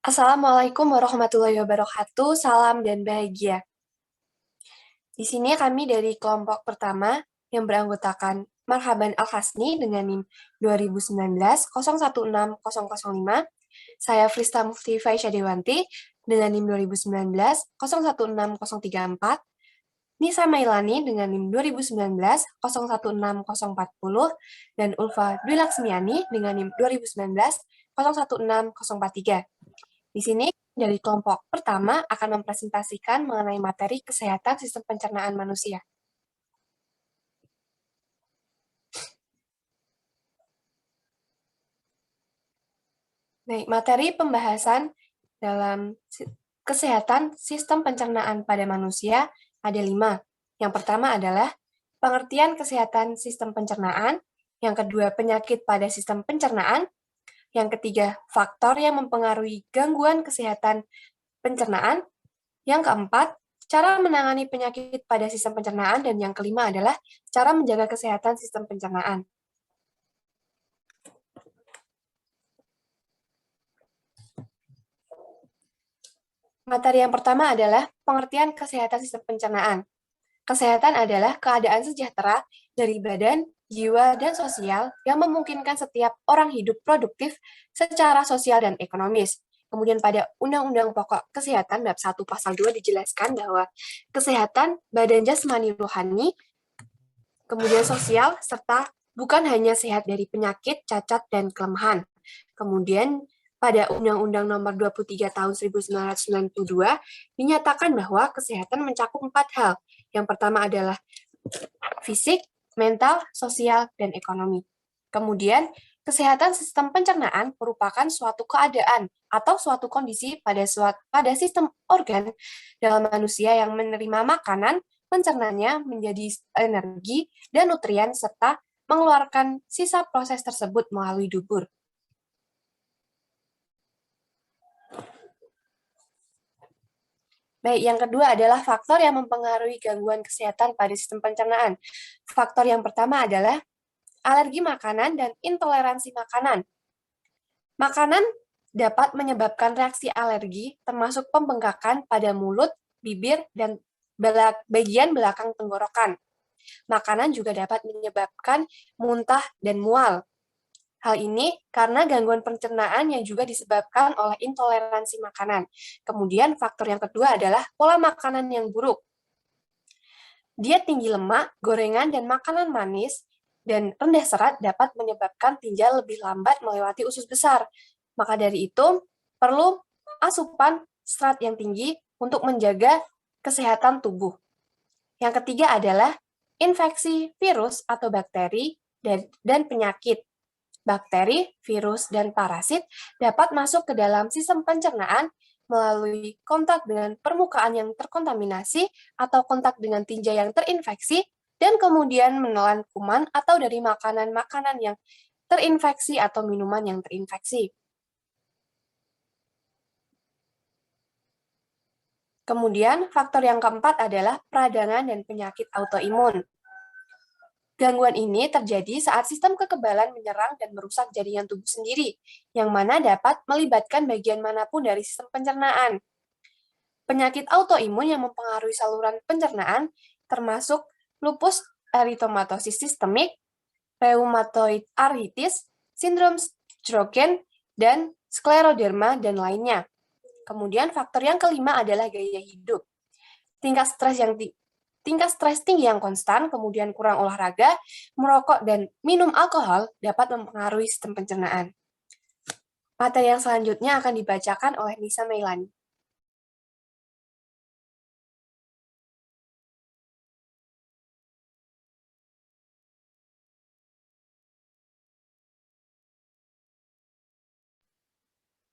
Assalamualaikum warahmatullahi wabarakatuh. Salam dan bahagia. Di sini kami dari kelompok pertama yang beranggotakan Marhaban Al-Hasni dengan NIM 2019-016005. Saya Frista Mufti Faisya Dewanti dengan NIM 2019-016034. Nisa Mailani dengan NIM 2019-016040 dan Ulfa Dwi Laksmiani dengan NIM 2019-016043. Di sini dari kelompok pertama akan mempresentasikan mengenai materi kesehatan sistem pencernaan manusia. Baik, materi pembahasan dalam kesehatan sistem pencernaan pada manusia ada 5. Yang pertama adalah pengertian kesehatan sistem pencernaan, yang kedua penyakit pada sistem pencernaan, yang ketiga faktor yang mempengaruhi gangguan kesehatan pencernaan, yang keempat cara menangani penyakit pada sistem pencernaan, dan yang kelima adalah cara menjaga kesehatan sistem pencernaan. Materi yang pertama adalah pengertian kesehatan sistem pencernaan. Kesehatan adalah keadaan sejahtera dari badan, jiwa, dan sosial yang memungkinkan setiap orang hidup produktif secara sosial dan ekonomis. Kemudian pada Undang-Undang Pokok Kesehatan bab 1 pasal 2 dijelaskan bahwa kesehatan badan jasmani rohani, kemudian sosial, serta bukan hanya sehat dari penyakit, cacat, dan kelemahan. Kemudian pada Undang-Undang Nomor 23 Tahun 1992 dinyatakan bahwa kesehatan mencakup 4 hal. Yang pertama adalah fisik, mental, sosial, dan ekonomi. Kemudian, kesehatan sistem pencernaan merupakan suatu keadaan atau suatu kondisi pada sistem organ dalam manusia yang menerima makanan, mencernanya menjadi energi dan nutrien, serta mengeluarkan sisa proses tersebut melalui dubur. Baik, yang kedua adalah faktor yang mempengaruhi gangguan kesehatan pada sistem pencernaan. Faktor yang pertama adalah alergi makanan dan intoleransi makanan. Makanan dapat menyebabkan reaksi alergi, termasuk pembengkakan pada mulut, bibir, dan bagian belakang tenggorokan. Makanan juga dapat menyebabkan muntah dan mual. Hal ini karena gangguan pencernaan yang juga disebabkan oleh intoleransi makanan. Kemudian faktor yang kedua adalah pola makanan yang buruk. Diet tinggi lemak, gorengan, dan makanan manis dan rendah serat dapat menyebabkan tinja lebih lambat melewati usus besar. Maka dari itu, perlu asupan serat yang tinggi untuk menjaga kesehatan tubuh. Yang ketiga adalah infeksi virus atau bakteri dan penyakit. Bakteri, virus, dan parasit dapat masuk ke dalam sistem pencernaan melalui kontak dengan permukaan yang terkontaminasi atau kontak dengan tinja yang terinfeksi, dan kemudian menelan kuman atau dari makanan-makanan yang terinfeksi atau minuman yang terinfeksi. Kemudian, faktor yang keempat adalah peradangan dan penyakit autoimun. Gangguan ini terjadi saat sistem kekebalan menyerang dan merusak jaringan tubuh sendiri, yang mana dapat melibatkan bagian manapun dari sistem pencernaan. Penyakit autoimun yang mempengaruhi saluran pencernaan termasuk lupus eritomatosis sistemik, rheumatoid arthritis, sindrom Sjögren, dan skleroderma, dan lainnya. Kemudian faktor yang kelima adalah gaya hidup. Tingkat stres tinggi yang konstan, kemudian kurang olahraga, merokok, dan minum alkohol dapat mempengaruhi sistem pencernaan. Materi yang selanjutnya akan dibacakan oleh Nisa Mailani.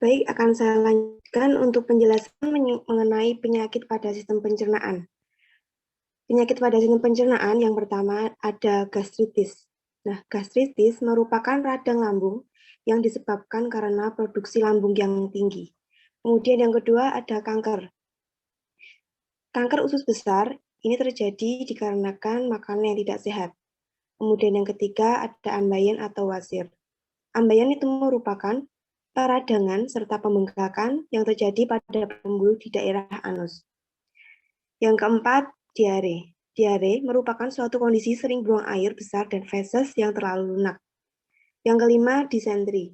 Baik, akan saya lanjutkan untuk penjelasan mengenai penyakit pada sistem pencernaan. Penyakit pada sistem pencernaan yang pertama ada gastritis. Nah, gastritis merupakan radang lambung yang disebabkan karena produksi lambung yang tinggi. Kemudian yang kedua ada kanker. Kanker usus besar ini terjadi dikarenakan makanan yang tidak sehat. Kemudian yang ketiga ada ambeien atau wasir. Ambeien itu merupakan peradangan, serta pembengkakan yang terjadi pada pembuluh di daerah anus. Yang keempat, diare. Diare merupakan suatu kondisi sering buang air besar dan feses yang terlalu lunak. Yang kelima, disentri.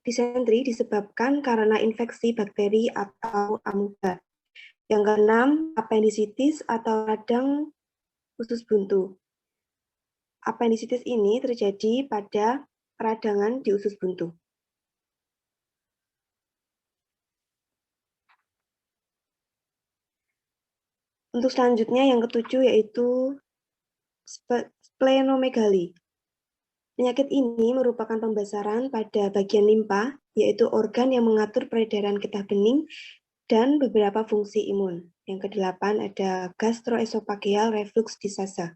Disentri disebabkan karena infeksi bakteri atau amuba. Yang keenam, apendisitis atau radang usus buntu. Apendisitis ini terjadi pada peradangan di usus buntu. Untuk selanjutnya yang ketujuh yaitu splenomegali. Penyakit ini merupakan pembesaran pada bagian limpa, yaitu organ yang mengatur peredaran getah bening dan beberapa fungsi imun. Yang kedelapan ada gastroesophageal reflux disease.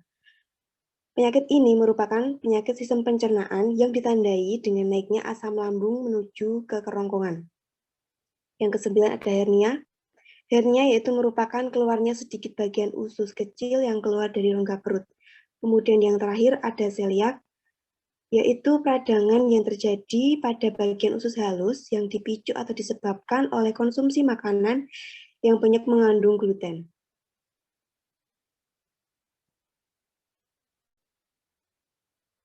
Penyakit ini merupakan penyakit sistem pencernaan yang ditandai dengan naiknya asam lambung menuju ke kerongkongan. Yang kesembilan ada hernia. Hernia yaitu merupakan keluarnya sedikit bagian usus kecil yang keluar dari rongga perut. Kemudian yang terakhir ada celiak, yaitu peradangan yang terjadi pada bagian usus halus yang dipicu atau disebabkan oleh konsumsi makanan yang banyak mengandung gluten.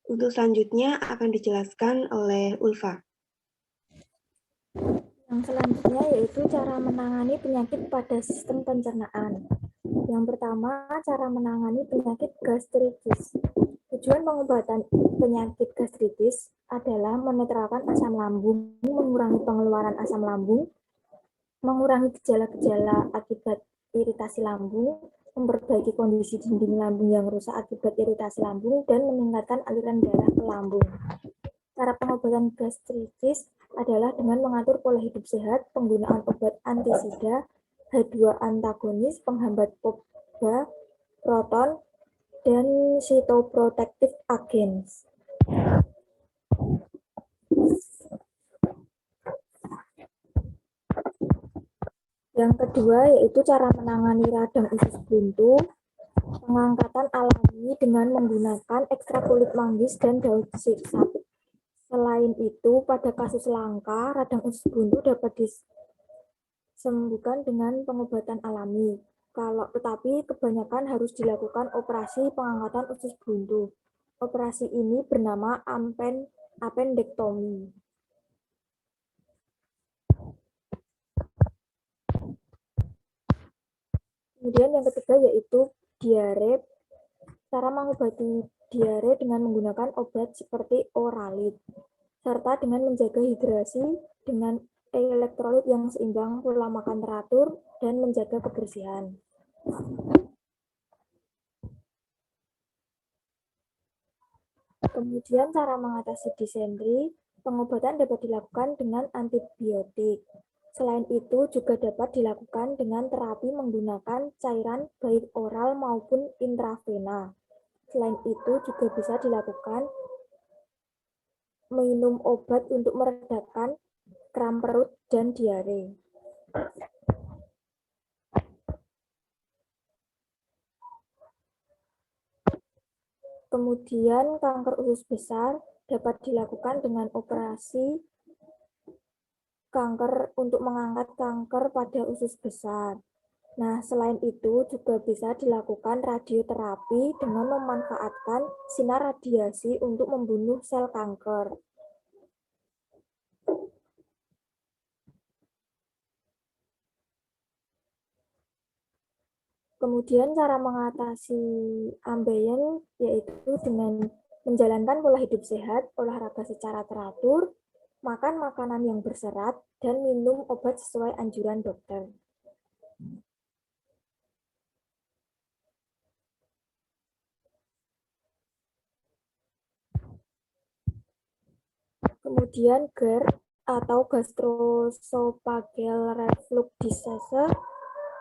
Untuk selanjutnya akan dijelaskan oleh Ulfa. Yang selanjutnya yaitu cara menangani penyakit pada sistem pencernaan. Yang pertama, cara menangani penyakit gastritis. Tujuan pengobatan penyakit gastritis adalah menetralkan asam lambung, mengurangi pengeluaran asam lambung, mengurangi gejala-gejala akibat iritasi lambung, memperbaiki kondisi dinding lambung yang rusak akibat iritasi lambung, dan meningkatkan aliran darah ke lambung. Cara pengobatan gastritis adalah dengan mengatur pola hidup sehat, penggunaan obat antisida, H2 antagonis, penghambat POBA, proton, dan cytoprotective agents. Yang kedua yaitu cara menangani radang usus buntu, pengangkatan alami dengan menggunakan ekstrak kulit manggis dan daun sirsak. Selain itu, pada kasus langka, radang usus buntu dapat disembuhkan dengan pengobatan alami. Tetapi kebanyakan harus dilakukan operasi pengangkatan usus buntu. Operasi ini bernama appendektomi. Kemudian yang ketiga yaitu diare. Cara mengobati diare dengan menggunakan obat seperti oralit, serta dengan menjaga hidrasi dengan elektrolit yang seimbang, pola makan teratur, dan menjaga kebersihan. Kemudian cara mengatasi disentri, pengobatan dapat dilakukan dengan antibiotik. Selain itu juga dapat dilakukan dengan terapi menggunakan cairan baik oral maupun intravena. Selain itu juga bisa dilakukan minum obat untuk meredakan kram perut dan diare. Kemudian kanker usus besar dapat dilakukan dengan operasi kanker untuk mengangkat kanker pada usus besar. Nah, selain itu juga bisa dilakukan radioterapi dengan memanfaatkan sinar radiasi untuk membunuh sel kanker. Kemudian cara mengatasi ambeien yaitu dengan menjalankan pola hidup sehat, olahraga secara teratur, makan makanan yang berserat, dan minum obat sesuai anjuran dokter. Kemudian GERD atau gastroesophageal reflux disease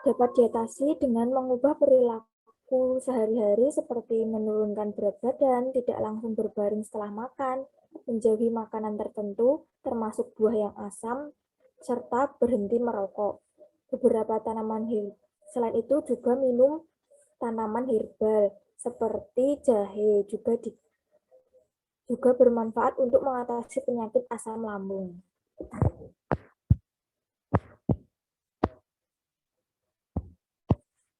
dapat diatasi dengan mengubah perilaku sehari-hari seperti menurunkan berat badan, tidak langsung berbaring setelah makan, menjauhi makanan tertentu, termasuk buah yang asam, serta berhenti merokok. Beberapa tanaman selain itu juga minum tanaman herbal seperti jahe juga bermanfaat untuk mengatasi penyakit asam lambung.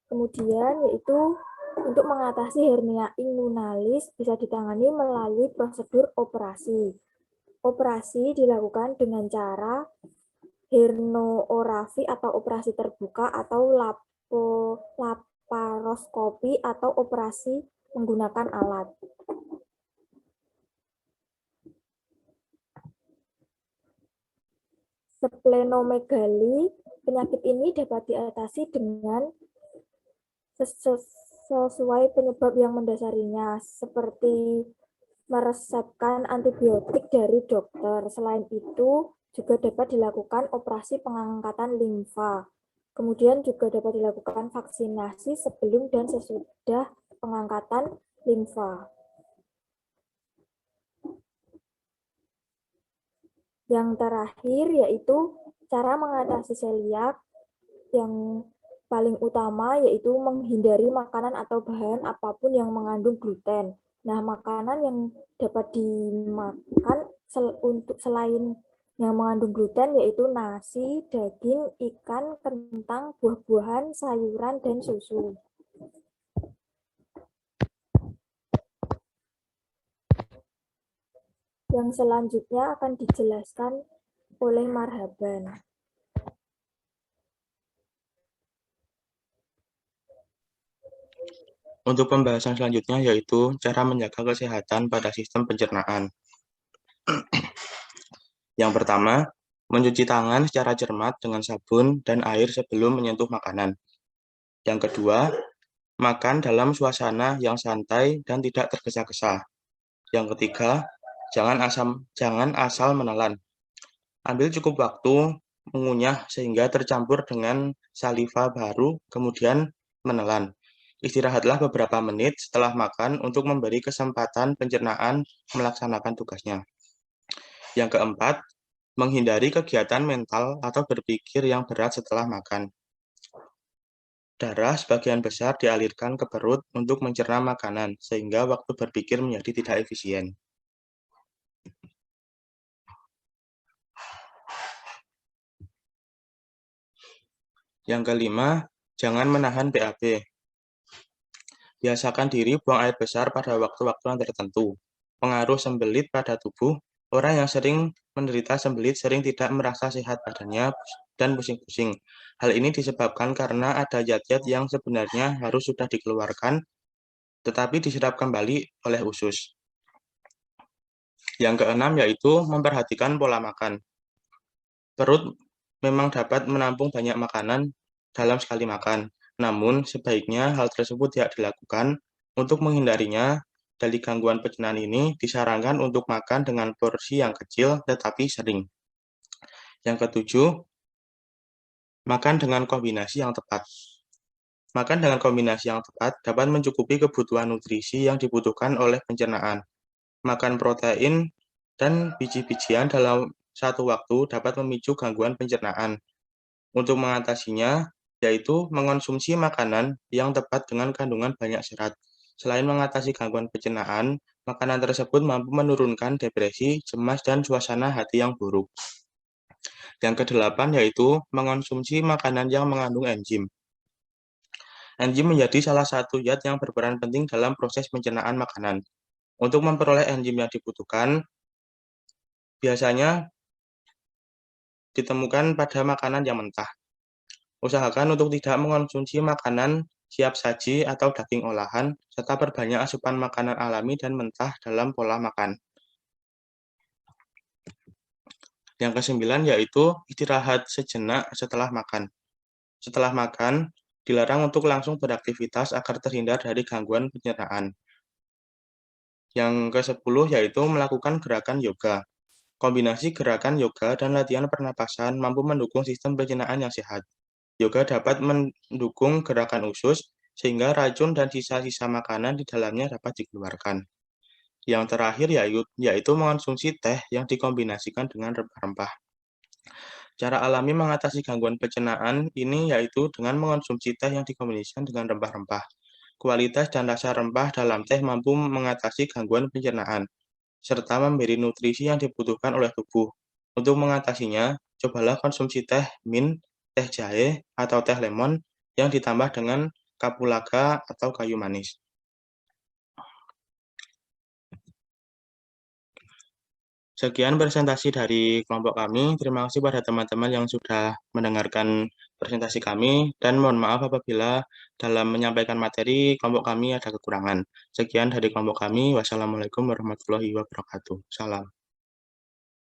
Kemudian yaitu untuk mengatasi hernia inguinalis bisa ditangani melalui prosedur operasi. Operasi dilakukan dengan cara hernorafi atau operasi terbuka atau laparoskopi atau operasi menggunakan alat. Splenomegali, penyakit ini dapat diatasi dengan sesuai penyebab yang mendasarinya, seperti meresepkan antibiotik dari dokter. Selain itu, juga dapat dilakukan operasi pengangkatan limfa. Kemudian juga dapat dilakukan vaksinasi sebelum dan sesudah pengangkatan limfa. Yang terakhir yaitu cara mengatasi celiak. Yang paling utama yaitu menghindari makanan atau bahan apapun yang mengandung gluten. Nah, makanan yang dapat dimakan selain yang mengandung gluten yaitu nasi, daging, ikan, kentang, buah-buahan, sayuran, dan susu. Yang selanjutnya akan dijelaskan oleh Marhaban. Untuk pembahasan selanjutnya yaitu cara menjaga kesehatan pada sistem pencernaan. Yang pertama, mencuci tangan secara cermat dengan sabun dan air sebelum menyentuh makanan. Yang kedua, makan dalam suasana yang santai dan tidak tergesa-gesa. Yang ketiga, jangan asal menelan. Ambil cukup waktu mengunyah sehingga tercampur dengan saliva baru, kemudian menelan. Istirahatlah beberapa menit setelah makan untuk memberi kesempatan pencernaan melaksanakan tugasnya. Yang keempat, menghindari kegiatan mental atau berpikir yang berat setelah makan. Darah sebagian besar dialirkan ke perut untuk mencerna makanan, sehingga waktu berpikir menjadi tidak efisien. Yang kelima, jangan menahan BAB. Biasakan diri buang air besar pada waktu-waktu yang tertentu. Pengaruh sembelit pada tubuh, orang yang sering menderita sembelit sering tidak merasa sehat badannya dan pusing-pusing. Hal ini disebabkan karena ada zat-zat yang sebenarnya harus sudah dikeluarkan, tetapi diserap kembali oleh usus. Yang keenam yaitu memperhatikan pola makan. Perut memang dapat menampung banyak makanan dalam sekali makan, namun sebaiknya hal tersebut tidak dilakukan. Untuk menghindarinya, dari gangguan pencernaan ini disarankan untuk makan dengan porsi yang kecil tetapi sering. Yang ketujuh, makan dengan kombinasi yang tepat. Makan dengan kombinasi yang tepat dapat mencukupi kebutuhan nutrisi yang dibutuhkan oleh pencernaan. Makan protein dan biji-bijian dalam satu waktu dapat memicu gangguan pencernaan. Untuk mengatasinya, yaitu mengonsumsi makanan yang tepat dengan kandungan banyak serat. Selain mengatasi gangguan pencernaan, makanan tersebut mampu menurunkan depresi, cemas, dan suasana hati yang buruk. Yang kedelapan yaitu mengonsumsi makanan yang mengandung enzim. Enzim menjadi salah satu zat yang berperan penting dalam proses pencernaan makanan. Untuk memperoleh enzim yang dibutuhkan, biasanya ditemukan pada makanan yang mentah. Usahakan untuk tidak mengonsumsi makanan siap saji atau daging olahan, serta perbanyak asupan makanan alami dan mentah dalam pola makan. Yang kesembilan yaitu istirahat sejenak setelah makan. Setelah makan, dilarang untuk langsung beraktivitas agar terhindar dari gangguan pencernaan. Yang ke-10 yaitu melakukan gerakan yoga. Kombinasi gerakan yoga dan latihan pernapasan mampu mendukung sistem pencernaan yang sehat. Yoga dapat mendukung gerakan usus, sehingga racun dan sisa-sisa makanan di dalamnya dapat dikeluarkan. Yang terakhir yaitu mengonsumsi teh yang dikombinasikan dengan rempah-rempah. Cara alami mengatasi gangguan pencernaan ini yaitu dengan mengonsumsi teh yang dikombinasikan dengan rempah-rempah. Kualitas dan rasa rempah dalam teh mampu mengatasi gangguan pencernaan, serta memberi nutrisi yang dibutuhkan oleh tubuh. Untuk mengatasinya, cobalah konsumsi teh mint, teh jahe, atau teh lemon yang ditambah dengan kapulaga atau kayu manis. Sekian presentasi dari kelompok kami. Terima kasih pada teman-teman yang sudah mendengarkan presentasi kami, dan mohon maaf apabila dalam menyampaikan materi kelompok kami ada kekurangan. Sekian dari kelompok kami. Wassalamualaikum warahmatullahi wabarakatuh. Salam.